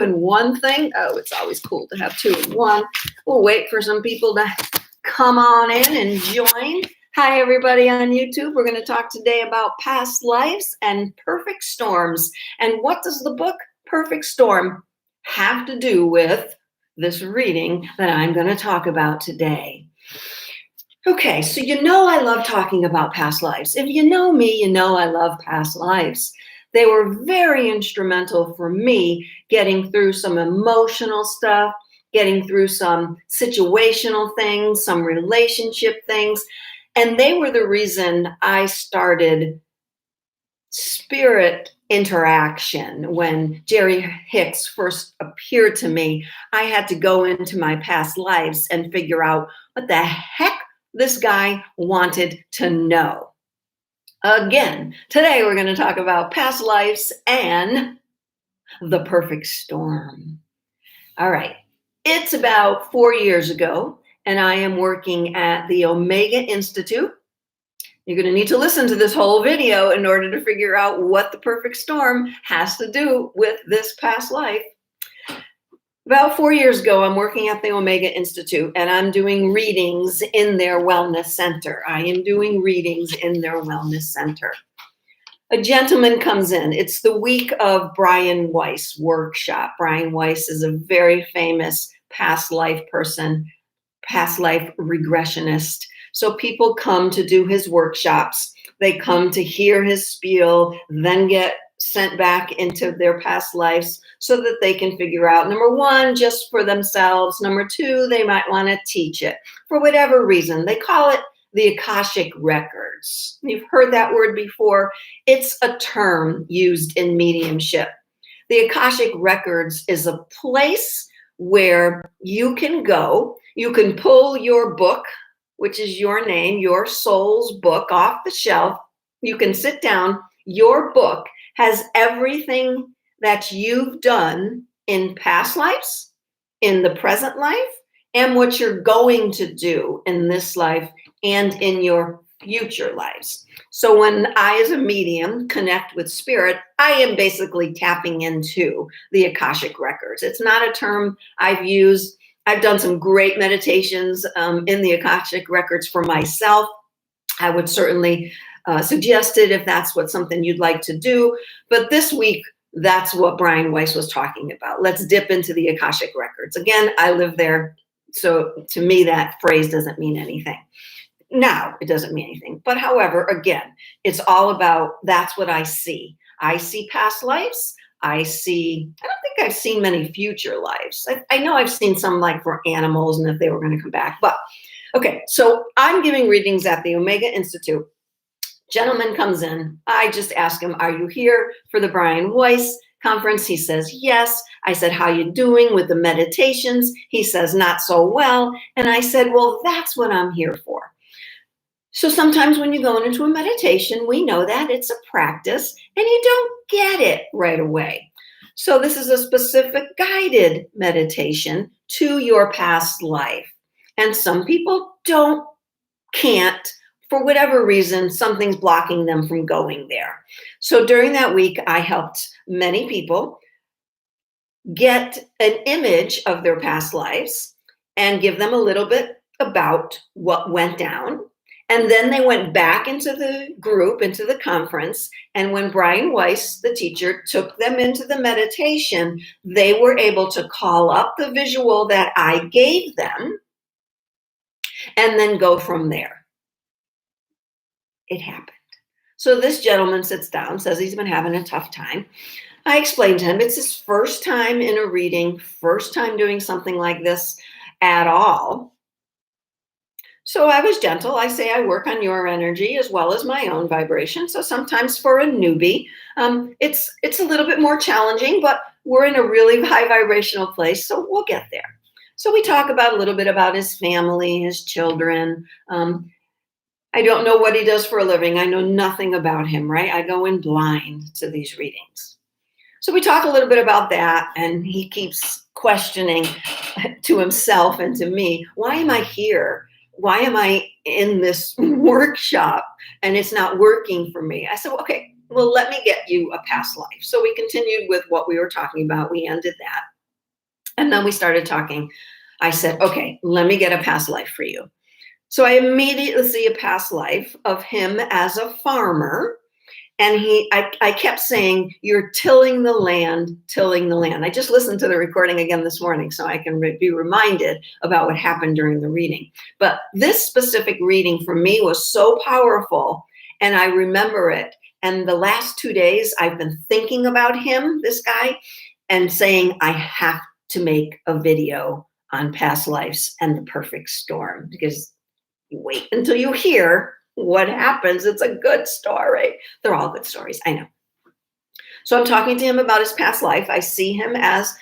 in one thing. Oh, it's always cool to have two in one. We'll wait for some people to come on in and join. Hi, everybody on YouTube. We're going to talk today about past lives and perfect storms. And what does the book Perfect Storm have to do with this reading that I'm going to talk about today? Okay, so I love talking about past lives. If you know me, you know I love past lives. They were very instrumental for me getting through some emotional stuff, getting through some situational things, some relationship things. And they were the reason I started spirit interaction. When Jerry Hicks first appeared to me, I had to go into my past lives and figure out what the heck this guy wanted to know. Again, today we're going to talk about past lives and the perfect storm. All right. It's about 4 years ago, and I am working at the Omega Institute. You're going to need to listen to this whole video in order to figure out what the perfect storm has to do with this past life. About 4 years ago, I'm working at the Omega Institute, and I'm doing readings in their wellness center. I am doing readings in their wellness center. A gentleman comes in. It's the week of Brian Weiss workshop. Brian Weiss is a very famous past life person, past life regressionist. So people come to do his workshops. They come to hear his spiel, then get sent back into their past lives so that they can figure out, number one, just for themselves. Number two, they might want to teach it for whatever reason. They call it the Akashic Records. You've heard that word before. It's a term used in mediumship. The Akashic Records is a place where you can go, you can pull your book, which is your name, your soul's book, off the shelf. You can sit down. Your book has everything that you've done in past lives, in the present life, and what you're going to do in this life and in your future lives. So when I, as a medium, connect with spirit, I am basically tapping into the Akashic Records. It's not a term I've used. I've done some great meditations in the Akashic Records for myself. I would certainly suggest it if that's something you'd like to do. But this week, that's what Brian Weiss was talking about. Let's dip into the Akashic Records. Again, I live there. So to me, that phrase doesn't mean anything. Now, it doesn't mean anything. But however, again, it's all about, that's what I see. I see past lives. I don't think I've seen many future lives. I know I've seen some like for animals and if they were going to come back. But okay, so I'm giving readings at the Omega Institute. Gentleman comes in. I just ask him, are you here for the Brian Weiss conference? He says, yes. I said, how you doing with the meditations? He says, not so well. And I said, well, that's what I'm here for. So sometimes when you go into a meditation, we know that it's a practice and you don't get it right away. So this is a specific guided meditation to your past life. And some people can't, for whatever reason, something's blocking them from going there. So during that week, I helped many people get an image of their past lives and give them a little bit about what went down. And then they went back into the group, into the conference. And when Brian Weiss, the teacher, took them into the meditation, they were able to call up the visual that I gave them and then go from there. It happened. So this gentleman sits down, says he's been having a tough time. I explained to him it's his first time in a reading, first time doing something like this at all. So I was gentle. I say I work on your energy as well as my own vibration. So sometimes for a newbie, it's a little bit more challenging, but we're in a really high vibrational place, so we'll get there. So we talk about a little bit about his family, his children. I don't know what he does for a living. I know nothing about him, right? I go in blind to these readings. So we talk a little bit about that, and he keeps questioning to himself and to me, why am I here? Why am I in this workshop and it's not working for me? I said, well, okay, well, let me get you a past life. So we continued with what we were talking about. We ended that. And then we started talking. I said, okay, let me get a past life for you. So I immediately see a past life of him as a farmer. And I kept saying, you're tilling the land, tilling the land. I just listened to the recording again this morning so I can be reminded about what happened during the reading. But this specific reading for me was so powerful, and I remember it. And the last 2 days, I've been thinking about him, this guy, and saying, I have to make a video on past lives and the perfect storm, because you wait until you hear what happens. It's a good story. They're all good stories, I know. So I'm talking to him about his past life. I see him as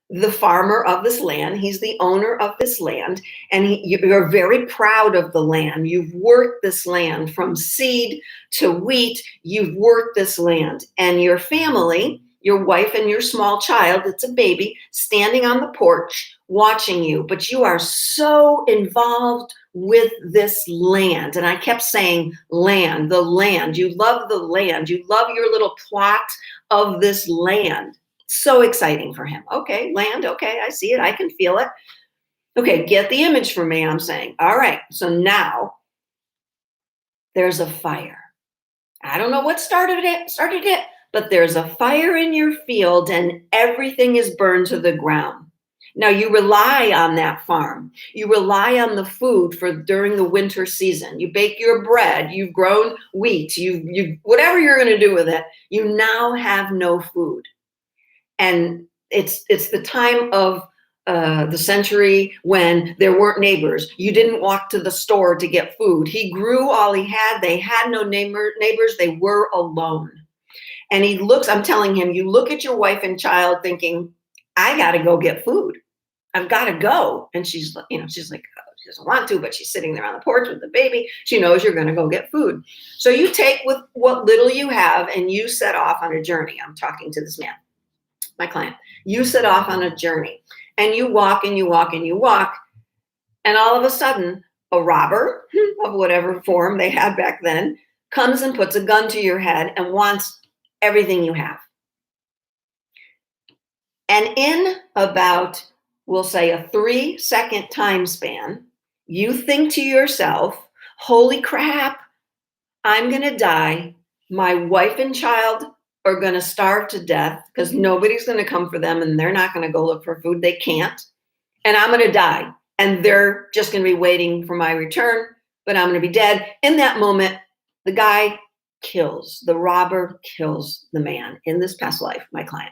the farmer of this land. He's the owner of this land, and you're very proud of the land. You've worked this land from seed to wheat. You've worked this land, and your family, your wife and your small child, it's a baby, standing on the porch watching you, but you are so involved with this land. And I kept saying land, the land. You love the land. You love your little plot of this land. So exciting for him. Okay, land. Okay, I see it. I can feel it. Okay, get the image for me, I'm saying. All right, so now there's a fire. I don't know what started it, but there's a fire in your field and everything is burned to the ground. Now you rely on that farm. You rely on the food for during the winter season. You bake your bread. You've grown wheat. You whatever you're going to do with it. You now have no food, and it's the time of the century when there weren't neighbors. You didn't walk to the store to get food. He grew all he had. They had no neighbors. They were alone. And he looks. I'm telling him, you look at your wife and child, thinking, I got to go get food. I've got to go. And she's like, oh, she doesn't want to, but she's sitting there on the porch with the baby. She knows you're going to go get food. So you take with what little you have and you set off on a journey. I'm talking to this man, my client. You set off on a journey and you walk and you walk and you walk. And all of a sudden, a robber of whatever form they had back then comes and puts a gun to your head and wants everything you have. And in about, we'll say, a 3-second time span, you think to yourself, holy crap, I'm going to die. My wife and child are going to starve to death because nobody's going to come for them and they're not going to go look for food. They can't. And I'm going to die. And they're just going to be waiting for my return, but I'm going to be dead. In that moment, the guy kills, the robber kills the man in this past life, my client.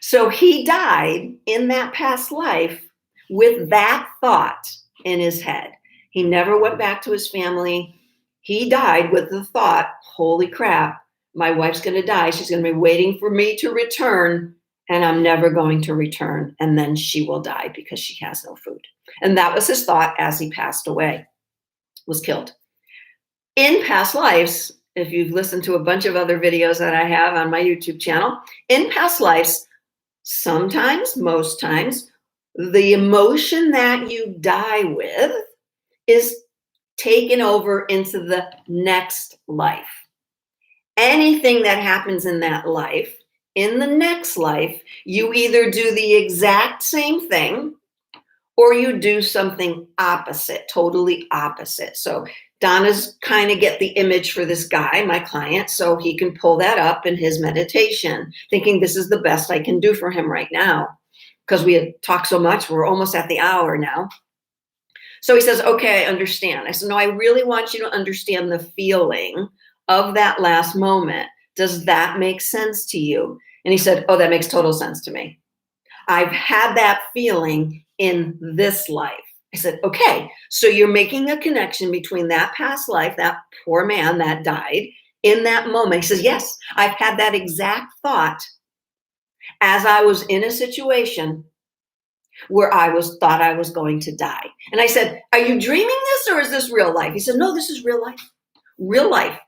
So he died in that past life with that thought in his head. He never went back to his family. He died with the thought, holy crap, my wife's going to die. She's going to be waiting for me to return, and I'm never going to return. And then she will die because she has no food. And that was his thought as he passed away, was killed. In past lives, if you've listened to a bunch of other videos that I have on my YouTube channel, in past lives, sometimes, most times, the emotion that you die with is taken over into the next life. Anything that happens in that life, in the next life, you either do the exact same thing or you do something opposite, totally opposite. So Donna's kind of get the image for this guy, my client, so he can pull that up in his meditation, thinking this is the best I can do for him right now. Because we had talked so much, we're almost at the hour now. So he says, okay, I understand. I said, no, I really want you to understand the feeling of that last moment. Does that make sense to you? And he said, oh, that makes total sense to me. I've had that feeling in this life. I said, okay, so you're making a connection between that past life, that poor man that died in that moment. He says, yes, I've had that exact thought as I was in a situation where I thought I was going to die. And I said, are you dreaming this or is this real life? He said, no, this is real life, real life.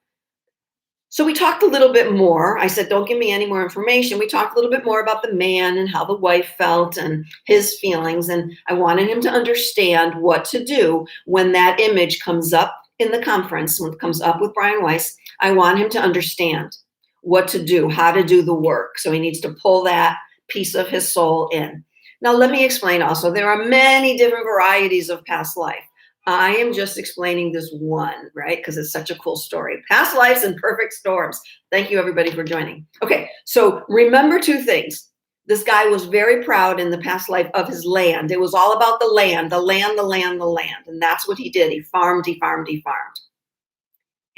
So we talked a little bit more. I said, don't give me any more information. We talked a little bit more about the man and how the wife felt and his feelings. And I wanted him to understand what to do when that image comes up in the conference, when it comes up with Brian Weiss. I want him to understand. what to do, how to do the work. So he needs to pull that piece of his soul in. Now, let me explain also, there are many different varieties of past life. I am just explaining this one, right? Because it's such a cool story. Past lives and perfect storms. Thank you, everybody, for joining. Okay, so remember two things. This guy was very proud in the past life of his land. It was all about the land, the land, the land, the land. And that's what he did. He farmed, he farmed, he farmed.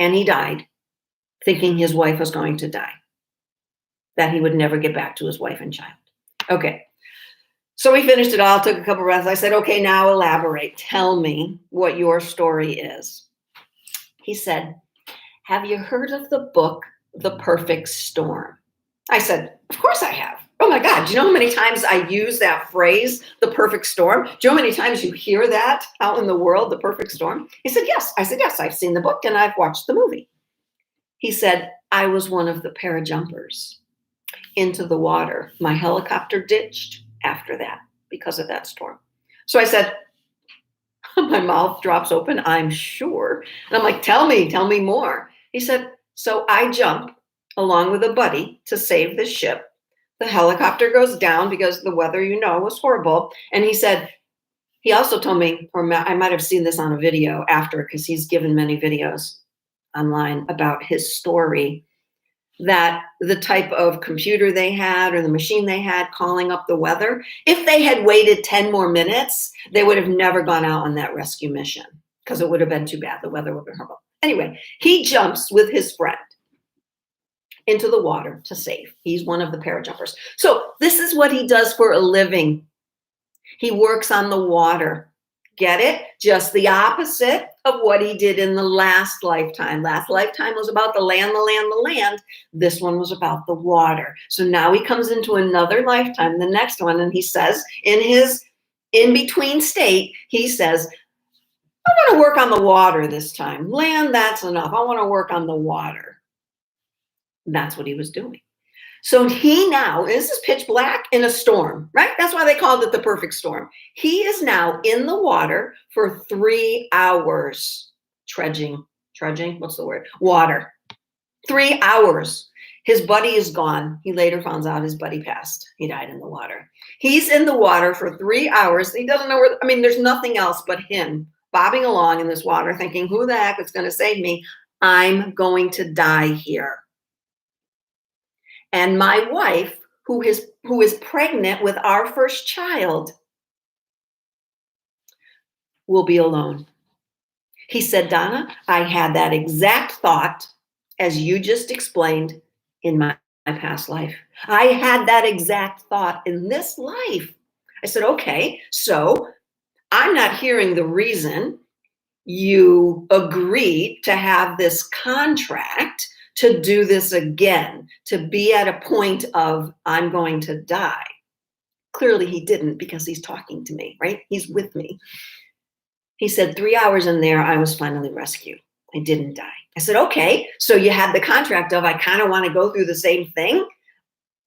And he died thinking his wife was going to die, that he would never get back to his wife and child. Okay. So we finished it all, took a couple breaths. I said, okay, now elaborate. Tell me what your story is. He said, have you heard of the book, The Perfect Storm? I said, of course I have. Oh my God, do you know how many times I use that phrase, the perfect storm? Do you know how many times you hear that out in the world, the perfect storm? He said, yes. I said, yes, I've seen the book and I've watched the movie. He said, I was one of the parajumpers into the water. My helicopter ditched after that because of that storm. So I said, my mouth drops open, I'm sure. And I'm like, tell me more. He said, so I jump along with a buddy to save the ship. The helicopter goes down because the weather, was horrible. And he said, he also told me, or I might have seen this on a video after, because he's given many videos online about his story, that the type of computer they had or the machine they had calling up the weather, if they had waited 10 more minutes, they would have never gone out on that rescue mission because it would have been too bad. The weather would have been horrible. Anyway, he jumps with his friend into the water to save. He's one of the parajumpers. So this is what he does for a living. He works on the water. Get it? Just the opposite of what he did in the last lifetime. Last lifetime was about the land, the land, the land. This one was about the water. So now he comes into another lifetime, the next one, and he says in his in-between state, he says, I want to work on the water this time. Land, that's enough. I want to work on the water. That's what he was doing. So he now, this is pitch black in a storm, right? That's why they called it the perfect storm. He is now in the water for 3 hours, trudging, what's the word? Water. 3 hours. His buddy is gone. He later finds out his buddy passed. He died in the water. He's in the water for 3 hours. He doesn't know where, there's nothing else but him bobbing along in this water thinking, who the heck is going to save me? I'm going to die here. And my wife, who is pregnant with our first child, will be alone. He said, Donna, I had that exact thought as you just explained in my past life. I had that exact thought in this life. I said, okay, so I'm not hearing the reason you agreed to have this contract to do this again, to be at a point of, I'm going to die. Clearly he didn't, because he's talking to me, right? He's with me. He said, 3 hours in there, I was finally rescued. I didn't die. I said, okay, so you had the contract of, I kind of want to go through the same thing.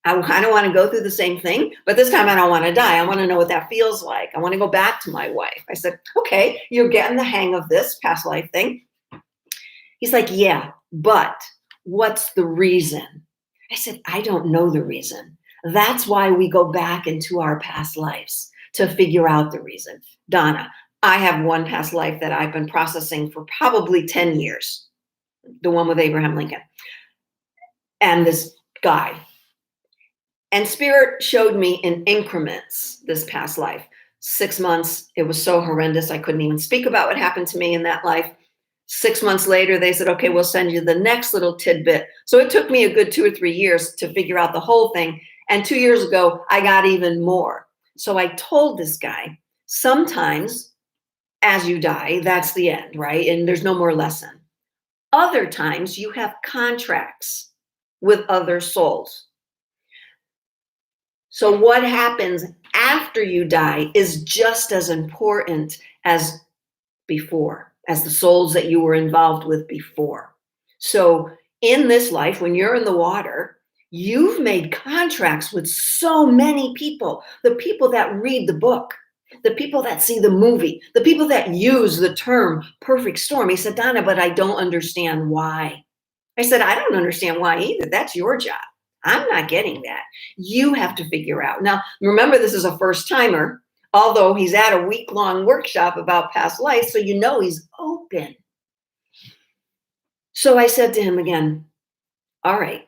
I kind of want to go through the same thing, but this time I don't want to die. I want to know what that feels like. I want to go back to my wife. I said, okay, you're getting the hang of this past life thing. He's like, yeah, but what's the reason? I said, I don't know the reason. That's why we go back into our past lives, to figure out the reason. Donna, I have one past life that I've been processing for probably 10 years, the one with Abraham Lincoln and this guy. And Spirit showed me in increments this past life. 6 months, it was so horrendous, I couldn't even speak about what happened to me in that life. 6 months later, they said, okay, we'll send you the next little tidbit. So it took me a good 2 or 3 years to figure out the whole thing. And 2 years ago, I got even more. So I told this guy, sometimes as you die, that's the end, right? And there's no more lesson. Other times you have contracts with other souls. So what happens after you die is just as important as before, as the souls that you were involved with before. So in this life, when you're in the water, you've made contracts with so many people, the people that read the book, the people that see the movie, the people that use the term perfect storm. He said, Donna, but I don't understand why. I said, I don't understand why either. That's your job. I'm not getting that. You have to figure out. Now, remember, this is a first timer, although he's at a week-long workshop about past life, so you know he's open. So I said to him again, all right,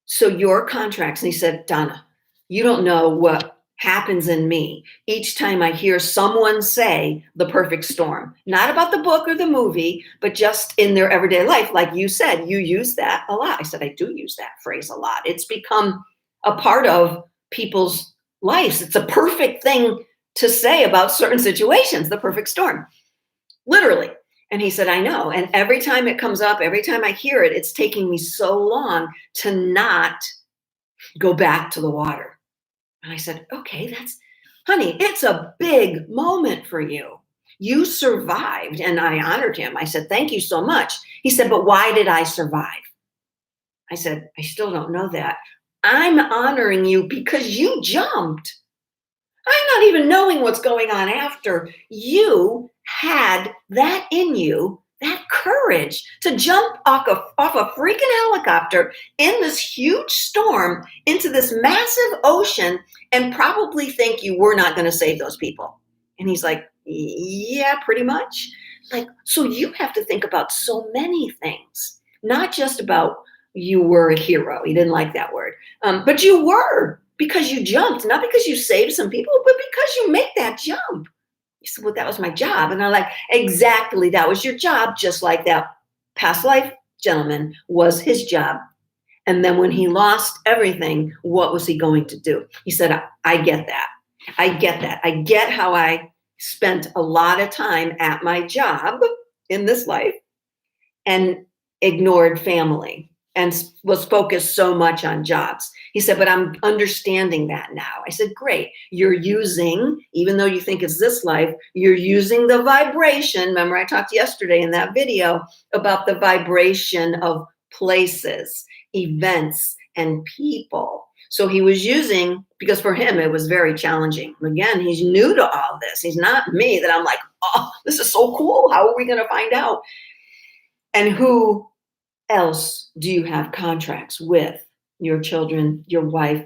so your contracts, and he said, Donna, you don't know what happens in me each time I hear someone say the perfect storm, not about the book or the movie, but just in their everyday life. Like you said, you use that a lot. I said, I do use that phrase a lot. It's become a part of people's lives. It's a perfect thing to say about certain situations, the perfect storm, literally. And he said, I know. And every time it comes up, every time I hear it, it's taking me so long to not go back to the water. And I said, okay, honey, it's a big moment for you. You survived. And I honored him. I said, thank you so much. He said, but why did I survive? I said, I still don't know that. I'm honoring you because you jumped. I'm not even knowing what's going on after. You had that in you, that courage to jump off a freaking helicopter in this huge storm into this massive ocean and probably think you were not going to save those people. And he's like, yeah, pretty much. Like, so you have to think about so many things, not just about you were a hero. He didn't like that word, but you were, because you jumped, not because you saved some people, but because you make that jump. He said, well, that was my job. And I'm like, exactly, that was your job, just like that past life gentleman was his job. And then when he lost everything, what was he going to do? He said, I get that. I get that. I get how I spent a lot of time at my job in this life and ignored family and was focused so much on jobs. He said, but I'm understanding that now. I said, great. You're using, even though you think it's this life, you're using the vibration. Remember, I talked yesterday in that video about the vibration of places, events, and people. So he was using, because for him, it was very challenging. Again, he's new to all this. He's not me that I'm like, oh, this is so cool. How are we going to find out? And who else do you have contracts with? Your children, your wife,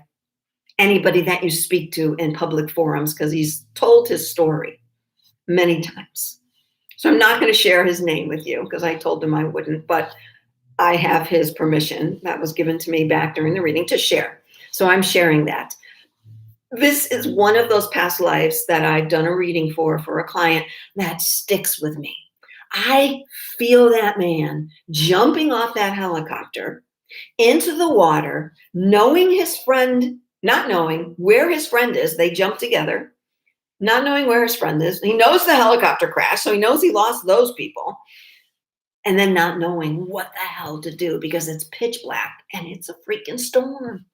anybody that you speak to in public forums, because he's told his story many times. So I'm not going to share his name with you because I told him I wouldn't, but I have his permission that was given to me back during the reading to share. So I'm sharing that. This is one of those past lives that I've done a reading for a client that sticks with me. I feel that man jumping off that helicopter into the water, knowing his friend, not knowing where his friend is. They jump together, not knowing where his friend is. He knows the helicopter crashed, so he knows he lost those people. And then not knowing what the hell to do because it's pitch black and it's a freaking storm.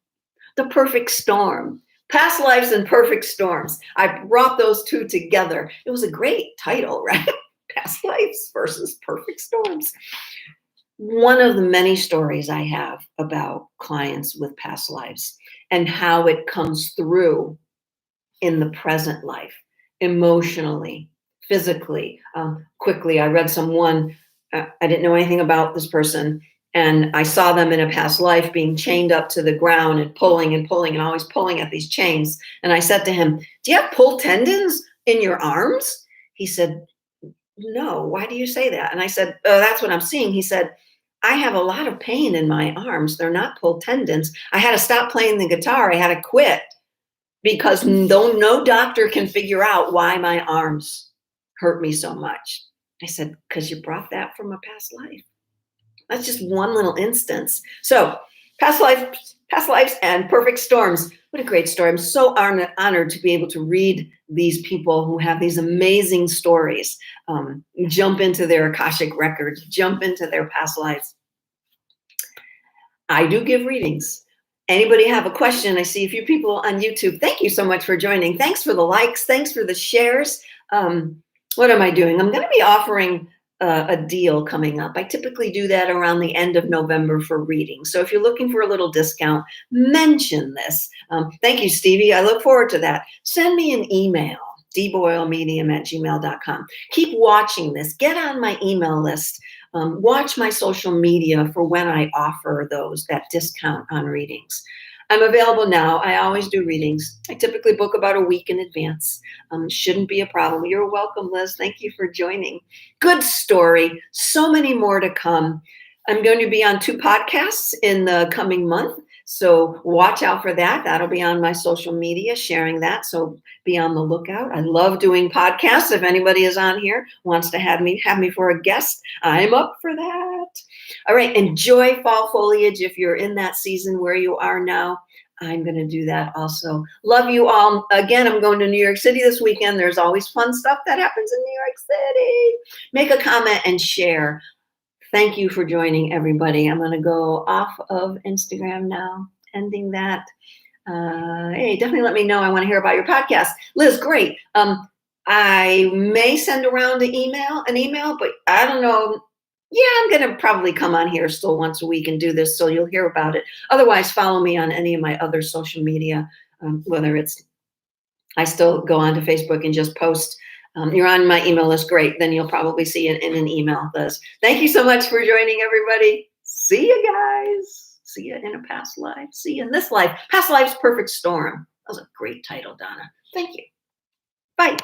The perfect storm. Past lives and perfect storms. I brought those two together. It was a great title, right? Past lives versus perfect storms. One of the many stories I have about clients with past lives and how it comes through in the present life, emotionally, physically, quickly. I read someone, I didn't know anything about this person, and I saw them in a past life being chained up to the ground and pulling and always pulling at these chains. And I said to him, do you have pulled tendons in your arms? He said, no, why do you say that? And I said, oh, that's what I'm seeing. He said, I have a lot of pain in my arms. They're not pulled tendons. I had to stop playing the guitar. I had to quit because no doctor can figure out why my arms hurt me so much. I said, because you brought that from a past life. That's just one little instance. So past lives and perfect storms. What a great story. I'm so honored to be able to read these people who have these amazing stories, jump into their Akashic records, jump into their past lives. I do give readings. Anybody have a question? I see a few people on YouTube. Thank you so much for joining. Thanks for the likes. Thanks for the shares. What am I doing? I'm going to be offering a deal coming up. I typically do that around the end of November for readings. So if you're looking for a little discount, mention this. Thank you, Stevie. I look forward to that. Send me an email, dboylemedium@gmail.com. Keep watching this. Get on my email list. Watch my social media for when I offer that discount on readings. I'm available now. I always do readings. I typically book about a week in advance. Shouldn't be a problem. You're welcome, Liz. Thank you for joining. Good story. So many more to come. I'm going to be on 2 podcasts in the coming month. So watch out for that. That'll be on my social media, sharing that. So be on the lookout. I love doing podcasts. If anybody is on here, wants to have me for a guest, I'm up for that. All right. Enjoy fall foliage if you're in that season where you are now. I'm going to do that also. Love you all. Again, I'm going to New York City this weekend. There's always fun stuff that happens in New York City. Make a comment and share. Thank you for joining, everybody. I'm going to go off of Instagram now, ending that. Hey, definitely let me know. I want to hear about your podcast. Liz, great. I may send around an email, but I don't know. Yeah, I'm going to probably come on here still once a week and do this, so you'll hear about it. Otherwise, follow me on any of my other social media, whether it's, I still go onto Facebook and just post. You're on my email list, great. Then you'll probably see it in an email, Liz. Thank you so much for joining, everybody. See you guys. See you in a past life. See you in this life. Past Life's Perfect Storm. That was a great title, Donna. Thank you. Bye.